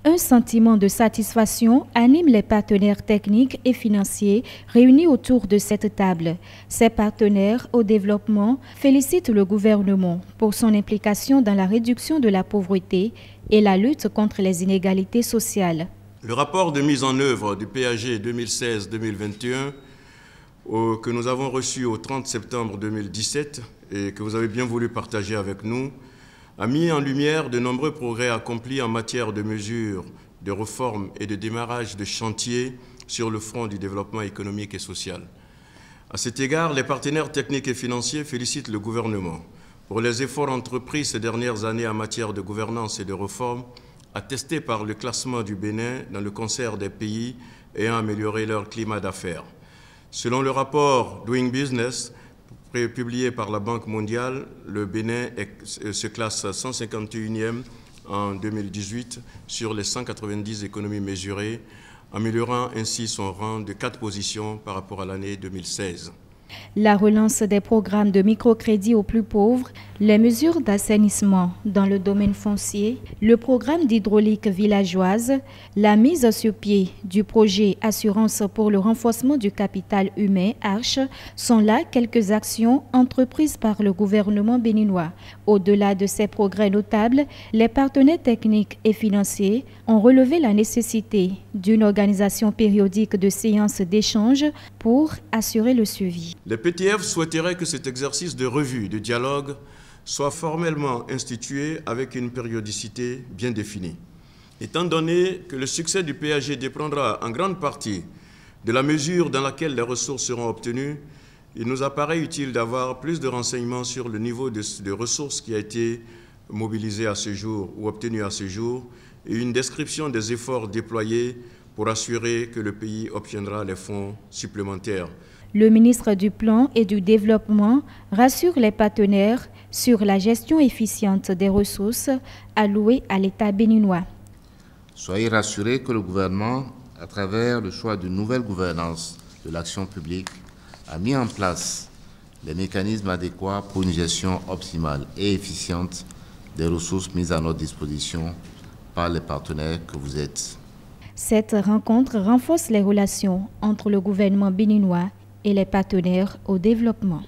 Un sentiment de satisfaction anime les partenaires techniques et financiers réunis autour de cette table. Ces partenaires au développement félicitent le gouvernement pour son implication dans la réduction de la pauvreté et la lutte contre les inégalités sociales. Le rapport de mise en œuvre du PAG 2016-2021 que nous avons reçu au 30 septembre 2017 et que vous avez bien voulu partager avec nous, a mis en lumière de nombreux progrès accomplis en matière de mesures, de réformes et de démarrage de chantiers sur le front du développement économique et social. À cet égard, les partenaires techniques et financiers félicitent le gouvernement pour les efforts entrepris ces dernières années en matière de gouvernance et de réforme, attestés par le classement du Bénin dans le concert des pays ayant amélioré leur climat d'affaires. Selon le rapport Doing Business, publié par la Banque mondiale, le Bénin se classe 151e en 2018 sur les 190 économies mesurées, améliorant ainsi son rang de 4 positions par rapport à l'année 2016. La relance des programmes de microcrédit aux plus pauvres, les mesures d'assainissement dans le domaine foncier, le programme d'hydraulique villageoise, la mise sur pied du projet Assurance pour le renforcement du capital humain ARCHE sont là quelques actions entreprises par le gouvernement béninois. Au-delà de ces progrès notables, les partenaires techniques et financiers ont relevé la nécessité d'une organisation périodique de séances d'échange pour assurer le suivi. Les PTF souhaiteraient que cet exercice de revue, de dialogue, soit formellement institué avec une périodicité bien définie. Étant donné que le succès du PAG dépendra en grande partie de la mesure dans laquelle les ressources seront obtenues, il nous apparaît utile d'avoir plus de renseignements sur le niveau de ressources qui a été mobilisé à ce jour ou obtenu à ce jour et une description des efforts déployés pour assurer que le pays obtiendra les fonds supplémentaires. Le ministre du Plan et du Développement rassure les partenaires sur la gestion efficiente des ressources allouées à l'État béninois. Soyez rassurés que le gouvernement, à travers le choix d'une nouvelle gouvernance de l'action publique, a mis en place les mécanismes adéquats pour une gestion optimale et efficiente des ressources mises à notre disposition par les partenaires que vous êtes. Cette rencontre renforce les relations entre le gouvernement béninois et les partenaires au développement.